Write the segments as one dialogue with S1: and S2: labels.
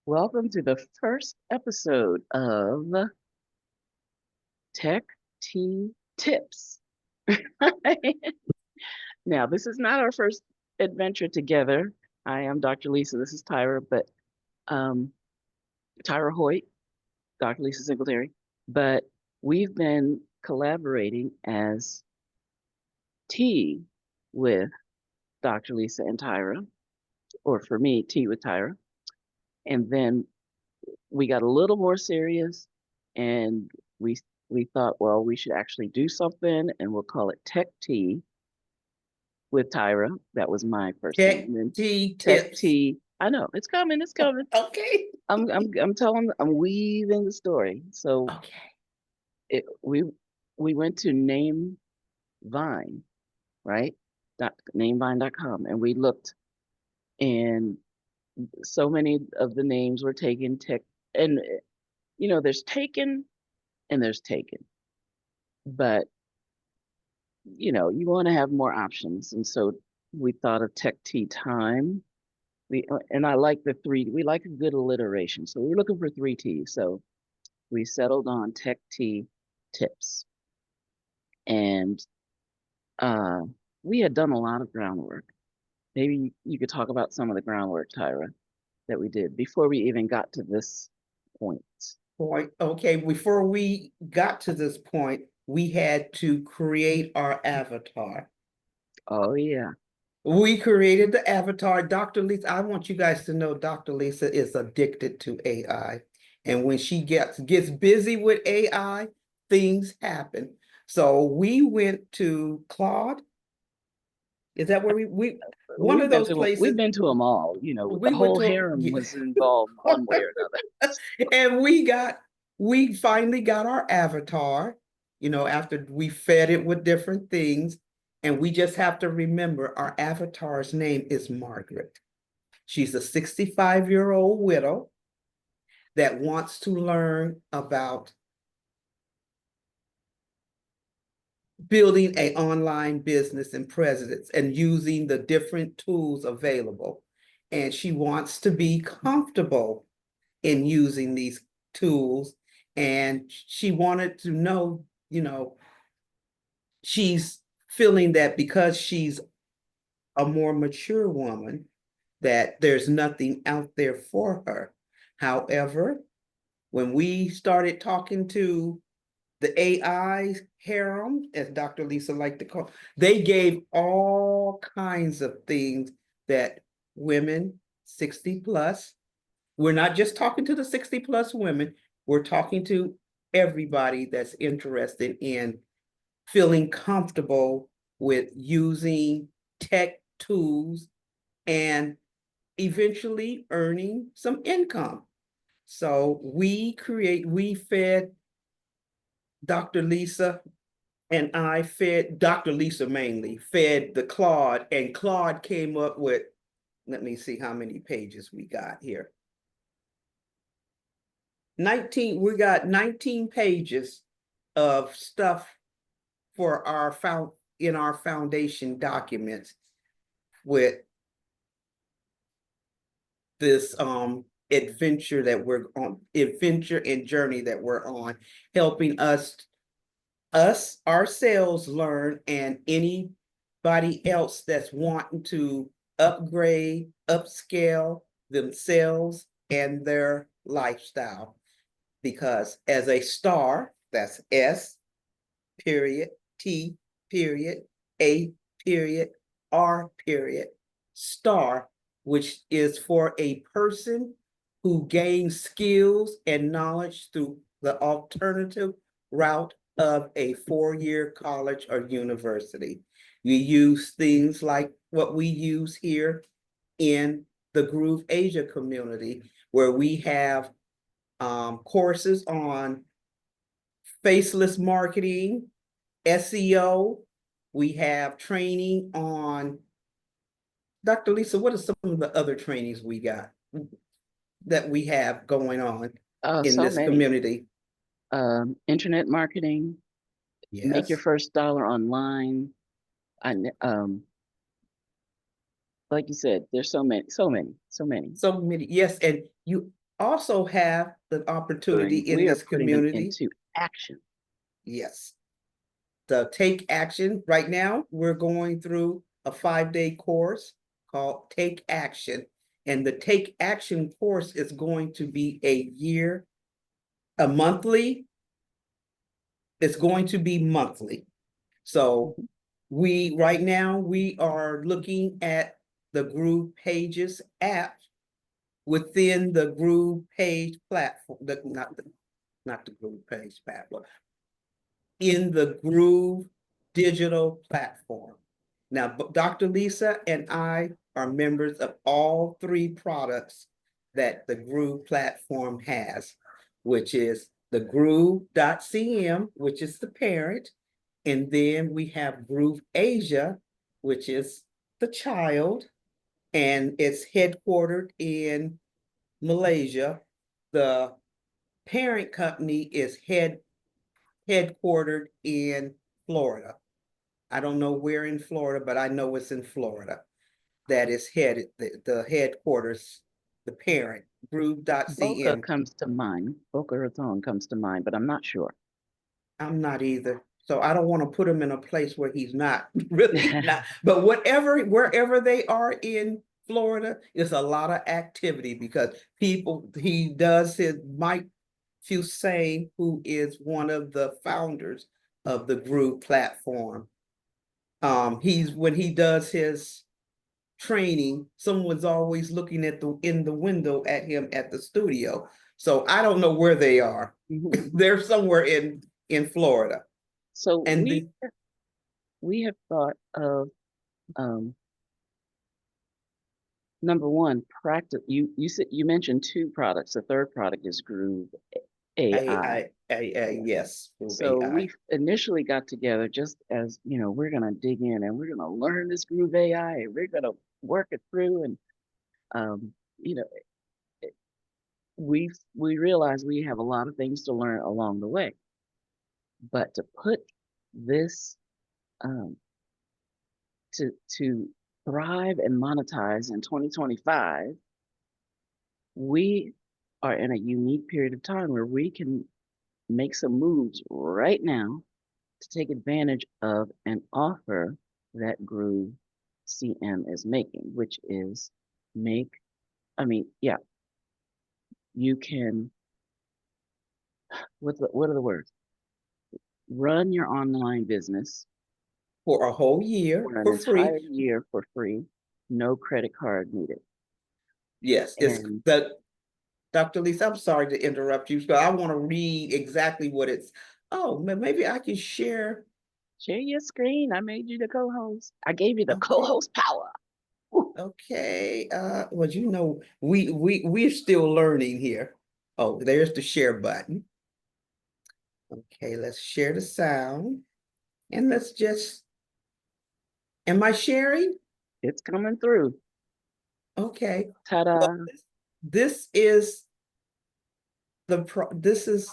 S1: Welcome to the first episode of Tech Tea Tips. Now, this is not our first adventure together. I am Dr. Lisa. This is Tyra, but um, Tyra Hoyt, Dr. Lisa Singletary. But we've been collaborating as Tea with Dr. Lisa and Tyra, or for me, Tea with Tyra. And then we got a little more serious and we we thought, well, we should actually do something and we'll call it Tech Tea with Tyra. That was my first name.
S2: Tech
S1: And then
S2: T
S1: Tech
S2: tips.
S1: Tea. I know, it's coming, it's coming.
S2: Okay.
S1: I'm weaving the story. So
S2: Okay.
S1: it we went to Name Vine, right? Namevine.com and we looked and so many of the names were taken tech and there's taken and there's taken. But you want to have more options. And so we thought of Tech Tea Time. And I like we like a good alliteration. So we were looking for three T's. So we settled on Tech Tea Tips. And uh, we had done a lot of groundwork. Maybe you could talk about some of the groundwork, Tyra, that we did before we even got to this point.
S2: Point. Okay. Before we got to this point, we had to create our avatar.
S1: Oh, yeah.
S2: We created the avatar. Dr. Lisa, I want you guys to know Dr. Lisa is addicted to AI. And when she gets busy with AI, things happen. So we went to Claude. Is that where we one of those
S1: We've
S2: places
S1: been to them all. The
S2: we went
S1: whole
S2: to
S1: harem
S2: yeah.
S1: was involved one way or another.
S2: And we finally got our avatar, after we fed it with different things. And we just have to remember our avatar's name is Margaret. She's a 65-year-old widow that wants to learn about building an online business and presence and using the different tools available. And she wants to be comfortable in using these tools. And she wanted to know, she's feeling that because she's a more mature woman, that there's nothing out there for her. However, when we started talking to the AI harem, as Dr. Lisa liked to call, they gave all kinds of things that women 60 plus, we're not just talking to the 60 plus women, we're talking to everybody that's interested in feeling comfortable with using tech tools and eventually earning some income. So we fed Dr. Lisa and I fed Dr. Lisa mainly, fed the Claude, and Claude came up with, let me see how many pages we got here. 19, we got 19 pages of stuff for in our foundation documents with this adventure that we're on, adventure and journey that we're on, helping us ourselves learn, and anybody else that's wanting to upgrade, upscale themselves and their lifestyle. Because as a star, that's S period, T period, A period, R period, star, which is for a person who gains skills and knowledge through the alternative route of a 4-year college or university. You use things like what we use here in the Groove Asia community, where we have courses on faceless marketing, SEO. We have training on, Dr. Lisa, what are some of the other trainings we got that we have going on in
S1: So
S2: this
S1: many.
S2: community?
S1: Internet marketing, make your
S2: Yes.
S1: first dollar online. I, like you said, there's so many, so many, so many.
S2: So many, yes, and also have the opportunity in
S1: We are
S2: this
S1: putting them
S2: community.
S1: into action.
S2: Yes. The Take Action. Right now, we're going through a 5-day course called Take Action. And the Take Action course is going to be a monthly. It's going to be monthly. So right now, we are looking at the Groove Pages app within the Groove Page platform, not the Groove Page platform, in the Groove digital platform. Now, Dr. Lisa and I are members of all 3 products that the Groove platform has, which is the Groove.cm, which is the parent, and then we have Groove Asia, which is the child, and it's headquartered in Malaysia. The parent company is headquartered in Florida. I don't know where in Florida, but I know it's in Florida. That is the headquarters, the parent,
S1: Boca
S2: Brew.cm.
S1: comes to mind. Boca Raton comes to mind, but I'm not sure.
S2: I'm not either. So I don't want to put him in a place where he's not really not. But wherever they are in Florida, it's a lot of activity because he does his Mike Fusane, who is one of the founders of the Brew platform. When he does his training, someone's always looking in the window at him at the studio. So I don't know where they are. They're somewhere in Florida.
S1: So
S2: And
S1: we have thought of um, number one, practice. You mentioned 2 products. The third product is Groove AI.
S2: yes,
S1: So
S2: AI.
S1: we initially got together just as, we're gonna dig in and we're gonna learn this Groove AI and we're gonna work it through. And um, you know, we realize we have a lot of things to learn along the way. But to put this um, to thrive and monetize in 2025, we are in a unique period of time where we can make some moves right now to take advantage of an offer that Groove CM is making, which is make, I mean, yeah, you can, what are the words? Run your online business
S2: For a whole year
S1: for an
S2: for free.
S1: entire year for free, no credit card needed.
S2: Yes, it's
S1: And
S2: the Dr. Lisa, I'm sorry to interrupt you, but I want to read exactly what it's. Oh, maybe I can share.
S1: share your screen. I made you the co-host. I gave you the
S2: Okay.
S1: co-host power. Woo.
S2: Okay. Well, we're still learning here. Oh, there's the share button. Okay, let's share the sound. And let's just, am I sharing?
S1: It's coming through.
S2: Okay. Well,
S1: Ta-da.
S2: this is this is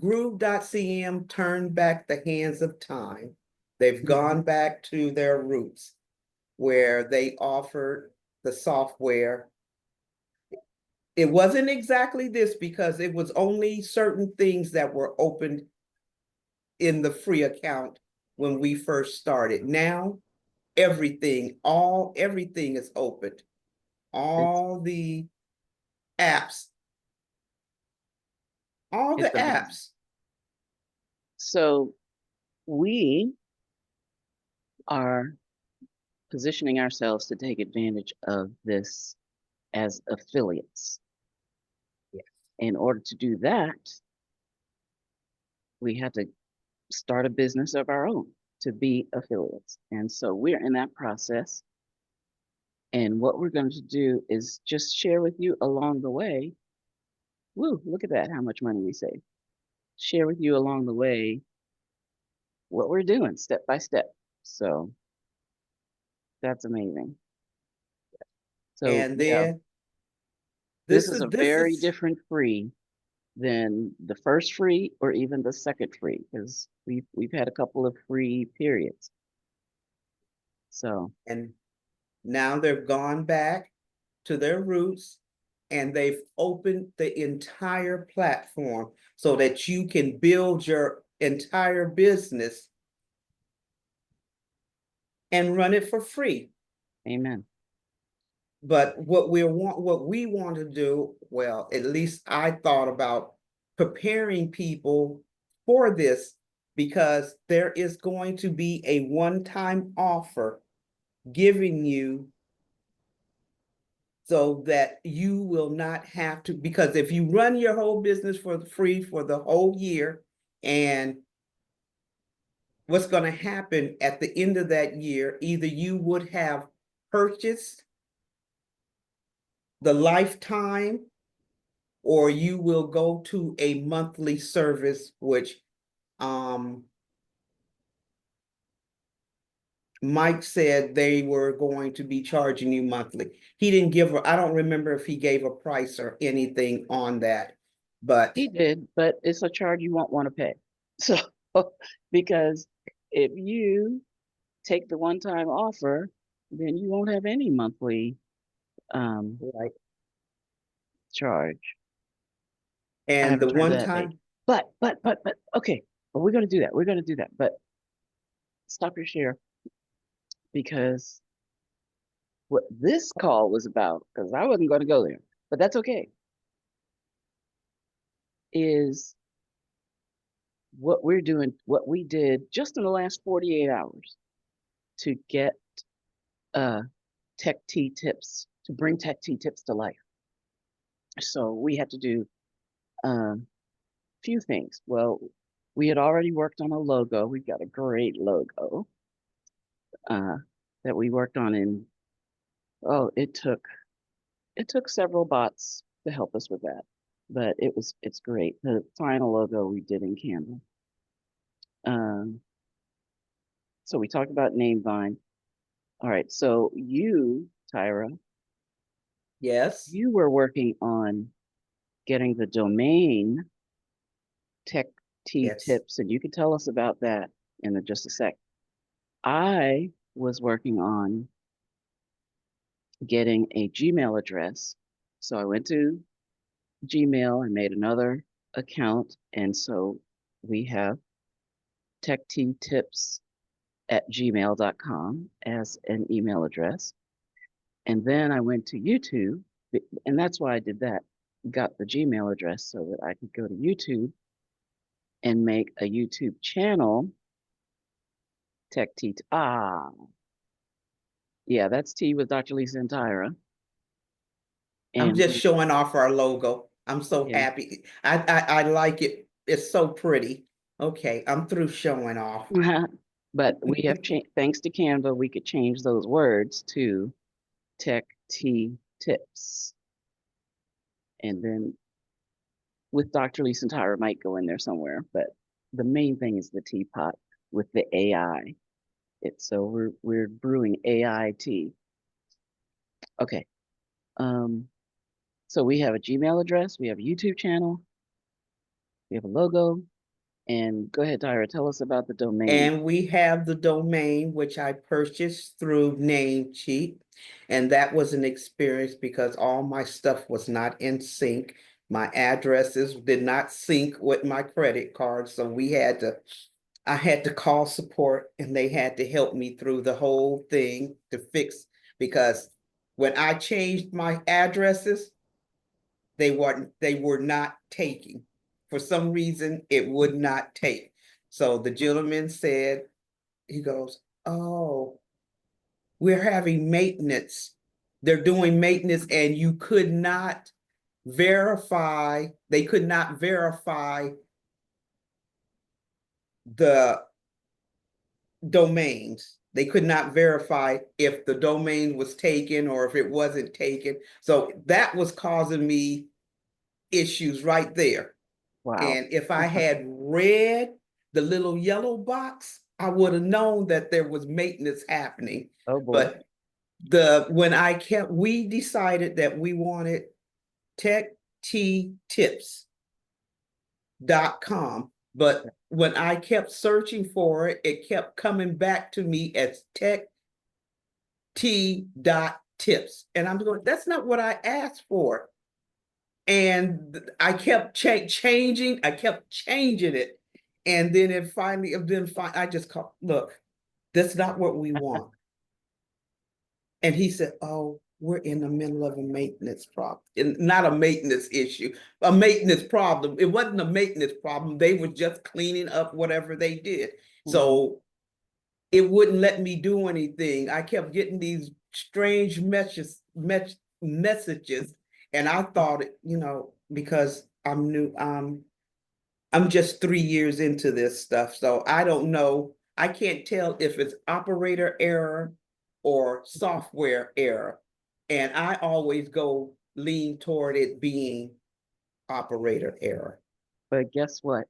S2: Groove.cm turned back the hands of time. They've gone back to their roots where they offered the software. It wasn't exactly this because it was only certain things that were opened in the free account when we first started. Now, everything is open.
S1: It's
S2: All the apps, all the
S1: it's amazing.
S2: apps.
S1: So we are positioning ourselves to take advantage of this as affiliates.
S2: Yes.
S1: In order to do that, we had to start a business of our own to be affiliates. And so we're in that process. And what we're going to do is just share with you along the way. Woo, look at that, how much money we save. Share with you along the way what we're doing step by step. So that's amazing. So
S2: And
S1: yeah,
S2: then
S1: this
S2: this
S1: is
S2: is
S1: a
S2: this
S1: very
S2: is
S1: different free than the first free or even the second free because we've had a couple of free periods. So
S2: and now they've gone back to their roots, and they've opened the entire platform so that you can build your entire business and run it for free.
S1: Amen.
S2: But what we want to do, well, at least I thought about preparing people for this, because there is going to be a one-time offer giving you so that you will not have to, because if you run your whole business for free for the whole year, and what's going to happen at the end of that year, either you would have purchased the lifetime, or you will go to a monthly service, which Mike said they were going to be charging you monthly. He didn't give, I don't remember if he gave a price or anything on that, but
S1: He did, but it's a charge you won't want to pay. So, because if you take the one-time offer, then you won't have any monthly
S2: right.
S1: charge. I
S2: And the
S1: haven't tried
S2: one
S1: that thing.
S2: time,
S1: But, okay. But we're gonna do that. We're gonna do that. But stop your share, because what this call was about, because I wasn't gonna go there, but that's okay, is what we're doing, what we did just in the last 48 hours to get tech tea tips, to bring tech tea tips to life. So we had to do a few things. Well, we had already worked on a logo. We've got a great logo uh, that we worked on in, oh, it took several bots to help us with that, but it's great. The final logo we did in Canva. Um, so we talked about Namevine. All right, so you, Tyra,
S2: yes,
S1: you were working on getting the domain tech tea
S2: yes.
S1: tips, and you can tell us about that in just a sec. I was working on getting a Gmail address. So I went to Gmail and made another account. And so we have techteatips@gmail.com as an email address. And then I went to YouTube, and that's why I did that. Got the Gmail address so that I could go to YouTube and make a YouTube channel. Tech Tea. Ah, yeah, that's Tea with Dr. Lisa and Tyra.
S2: I'm
S1: And
S2: just showing off our logo. I'm so
S1: yeah,
S2: happy. I like it. It's so pretty. Okay, I'm through showing off.
S1: but we have changed, thanks to Canva, we could change those words to Tech Tea Tips. And then with Dr. Lisa and Tyra might go in there somewhere, but the main thing is the teapot with the AI. It's so we're brewing AI tea. Okay. Um, so we have a Gmail address, we have a YouTube channel, we have a logo, and go ahead, Tyra, tell us about the domain.
S2: And we have the domain, which I purchased through Namecheap. And that was an experience because all my stuff was not in sync. My addresses did not sync with my credit card. So I had to call support, and they had to help me through the whole thing to fix, because when I changed my addresses, they were not taking. For some reason, it would not take. So the gentleman said, he goes, "Oh, we're having maintenance. They're doing maintenance, and you could not verify, they could not verify the domains. They could not verify if the domain was taken or if it wasn't taken." So that was causing me issues right there.
S1: Wow.
S2: And if I had read the little yellow box, I would have known that there was maintenance happening.
S1: Oh boy.
S2: But we decided that we wanted techteatips.com. But when I kept searching for it, it kept coming back to me as tips. And I'm going, that's not what I asked for. And I kept changing, I kept changing it. And then it finally, I just called, look, that's not what we want. And he said, oh, we're in the middle of a maintenance problem. Not a maintenance issue, a maintenance problem. It wasn't a maintenance problem. They were just cleaning up whatever they did. So it wouldn't let me do anything. I kept getting these strange messages. And I thought, because I'm new, I'm just 3 years into this stuff. So I don't know. I can't tell if it's operator error or software error. And I always lean toward it being operator error.
S1: But guess what?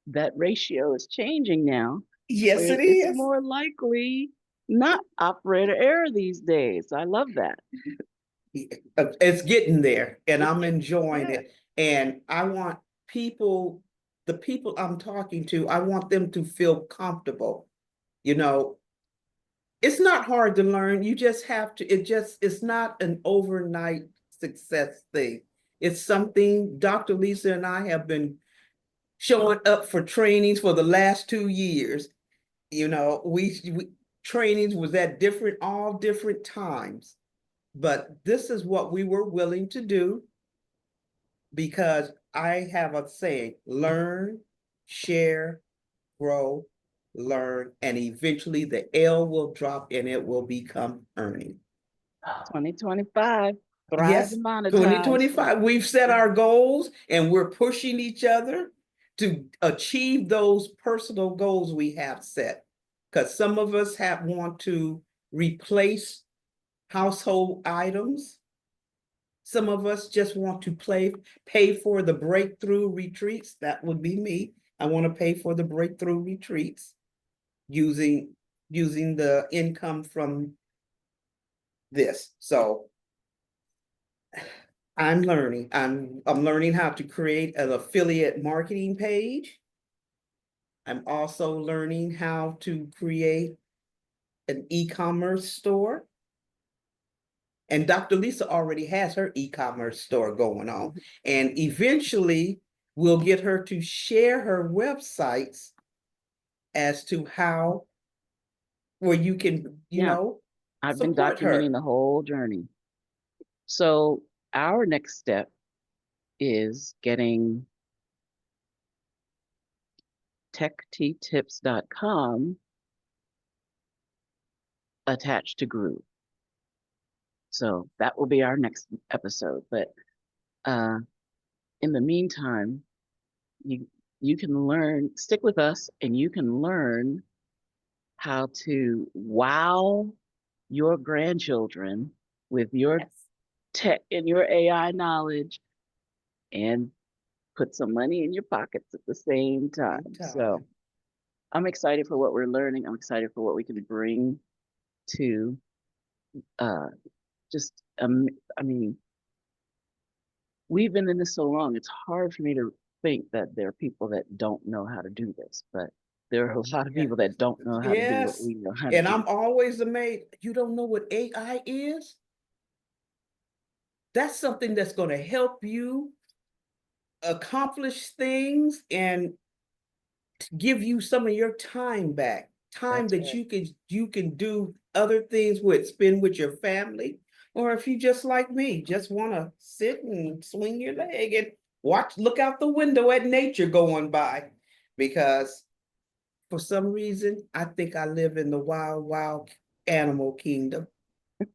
S1: That ratio is changing now,
S2: Yes,
S1: where
S2: it
S1: it's
S2: is.
S1: more likely not operator error these days. I love that.
S2: It's getting there, and
S1: It's
S2: I'm
S1: getting,
S2: enjoying
S1: yeah.
S2: it. And I want the people I'm talking to, I want them to feel comfortable. You know, it's not hard to learn. You just have to, it's not an overnight success thing. It's something Dr. Lisa and I have been showing up for trainings for the last 2 years. We trainings was at all different times, but this is what we were willing to do because I have a saying: learn, share, grow, learn, and eventually the L will drop and it will become earning.
S1: 2025, thrive
S2: Yes,
S1: and monetize.
S2: 2025. We've set our goals and we're pushing each other to achieve those personal goals we have set. Because some of us want to replace household items. Some of us just want to pay for the breakthrough retreats. That would be me. I want to pay for the breakthrough retreats using the income from this. So I'm learning. I'm learning how to create an affiliate marketing page. I'm also learning how to create an e-commerce store. And Dr. Lisa already has her e-commerce store going on. And eventually we'll get her to share her websites as to how, where you can,
S1: Yeah, I've been
S2: support
S1: documenting
S2: her.
S1: the whole journey. So our next step is getting techteatips.com attached to Groove. So that will be our next episode. But uh, in the meantime, you you can stick with us, and you can learn how to wow your grandchildren with your
S2: Yes.
S1: tech and your AI knowledge, and put some money in your pockets at the same time. So
S2: Time.
S1: I'm excited for what we're learning. I'm excited for what we can bring to uh, just, I mean, we've been in this so long, it's hard for me to think that there are people that don't know how to do this, but there are a lot of
S2: Yeah.
S1: people that don't know how to do what
S2: Yes.
S1: we know how to
S2: And
S1: do.
S2: I'm always amazed. You don't know what AI is? That's something that's going to help you accomplish things and give you some of your time back, time
S1: That's
S2: that
S1: right.
S2: you can do other things with, spend with your family, or if you just like me, just want to sit and swing your leg and look out the window at nature going by. Because for some reason, I think I live in the wild, wild animal kingdom.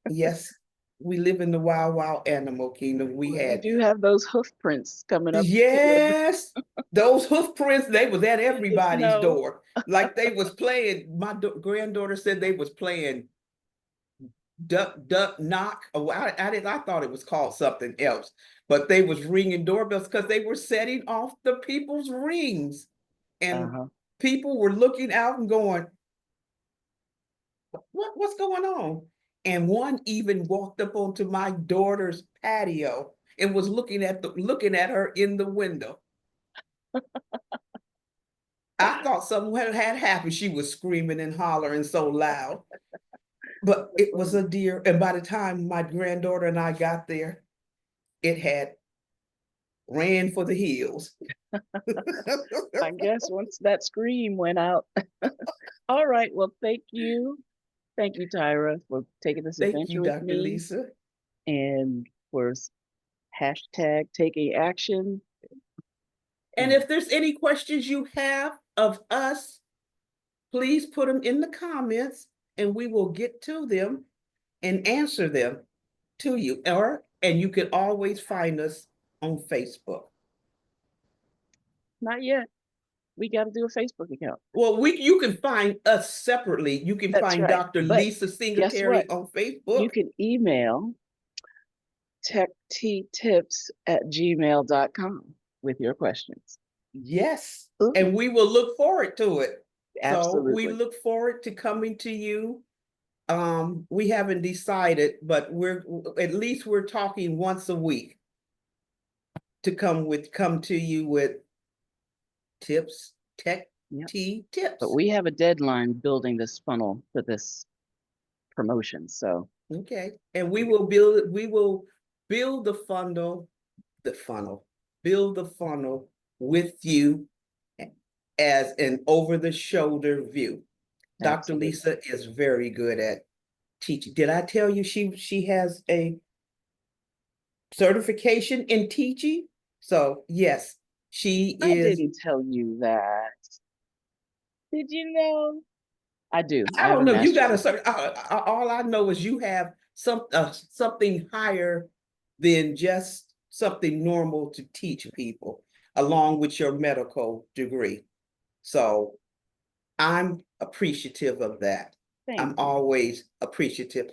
S2: Yes, we live in the wild, wild animal kingdom. We
S1: Well, you
S2: had
S1: do have those hoof prints coming up to your
S2: Yes, those hoof prints, they was at
S1: in the
S2: everybody's
S1: snow.
S2: door. Like they was playing, my granddaughter said they was playing duck, duck, knock. Oh, I thought it was called something else, but they was ringing doorbells because they were setting off the people's rings. And
S1: Uh-huh.
S2: people were looking out and going, what's going on? And one even walked up onto my daughter's patio and was looking at her in the window. I thought something had happened. She was screaming and hollering so loud. But it was a deer, and by the time my granddaughter and I got there, it had ran for the hills.
S1: I guess once that scream went out. All right. Well, thank you. Thank you, Tyra, for taking this
S2: Thank you,
S1: adventure with
S2: Dr.
S1: me
S2: Lisa.
S1: and for hashtag taking action.
S2: And if there's any questions you have of us, please put them in the comments and we will get to them and answer them to you. And you can always find us on Facebook.
S1: Not yet. We got to do a Facebook account.
S2: Well, you can find us separately. You can
S1: That's
S2: find
S1: right.
S2: Dr.
S1: But
S2: Lisa
S1: guess what?
S2: Singletary on
S1: You
S2: Facebook.
S1: can email techteatips@gmail.com with your questions.
S2: Yes,
S1: Ooh,
S2: and we will look forward to it. So we
S1: absolutely.
S2: look forward to coming to you. We haven't decided, but at least we're talking once a week to come to you with tips, tech
S1: Yep.
S2: tea
S1: But
S2: tips.
S1: we have a deadline building this funnel for this promotion. So
S2: Okay, and we will build build the funnel with you as an over-the-shoulder view. Dr.
S1: absolutely.
S2: Lisa is very good at teaching. Did I tell you she has a certification in teaching? So yes, she
S1: I
S2: is.
S1: didn't tell you that. Did you know? I do.
S2: I
S1: I have
S2: don't
S1: a
S2: know. You
S1: master's
S2: got a
S1: in
S2: certain. All I know is you have something higher than just something normal to teach people, along with your medical degree. So I'm appreciative of that.
S1: thank
S2: I'm
S1: you.
S2: always appreciative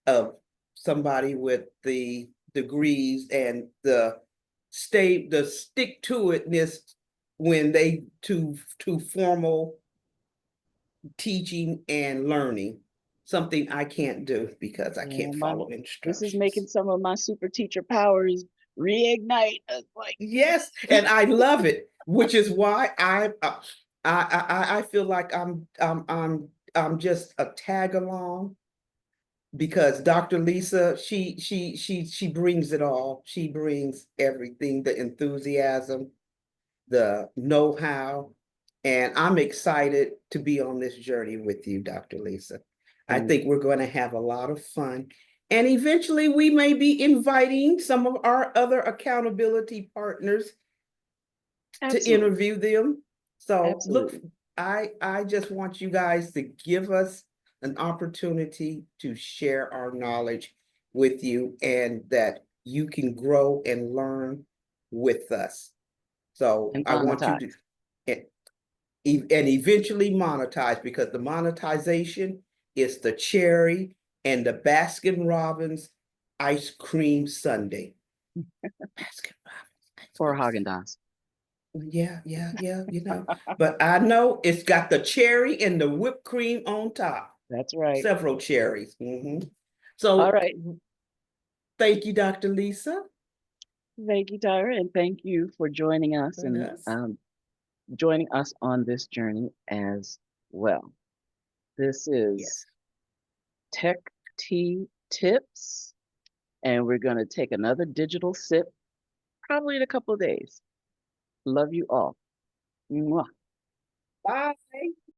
S2: of somebody with the degrees and the stick to itness when they to formal teaching and learning, something I can't do because I
S1: Yeah,
S2: can't
S1: my
S2: follow
S1: this is making
S2: instructions.
S1: some of my super teacher powers reignite. It's like
S2: Yes, and I love it, which is why I feel like I'm just a tag along because Dr. Lisa, she brings it all. She brings everything, the enthusiasm, the know-how, and I'm excited to be on this journey with you, Dr. Lisa. I
S1: thank
S2: think
S1: you.
S2: we're going to have a lot of fun. And eventually we may be inviting some of our other accountability partners to
S1: Absolutely.
S2: interview them. So look,
S1: Absolutely.
S2: I just want you guys to give us an opportunity to share our knowledge with you and that you can grow and learn with us. So
S1: And
S2: I want you
S1: monetize.
S2: to and eventually monetize because the monetization is the cherry and the Baskin Robbins ice cream sundae. Baskin Robbins ice
S1: Or
S2: cream
S1: Haagen Dazs.
S2: Yeah, But I know it's got the cherry and the whipped cream on top.
S1: That's right.
S2: Several cherries.
S1: All
S2: So
S1: right.
S2: thank you, Dr. Lisa.
S1: Thank you, Tyra, and thank you for joining us
S2: And
S1: and
S2: us.
S1: joining us on this journey as well. This is
S2: Yes.
S1: Tech Tea Tips, and we're going to take another digital sip probably in a couple of days. Love you all. Mwah.
S2: Bye.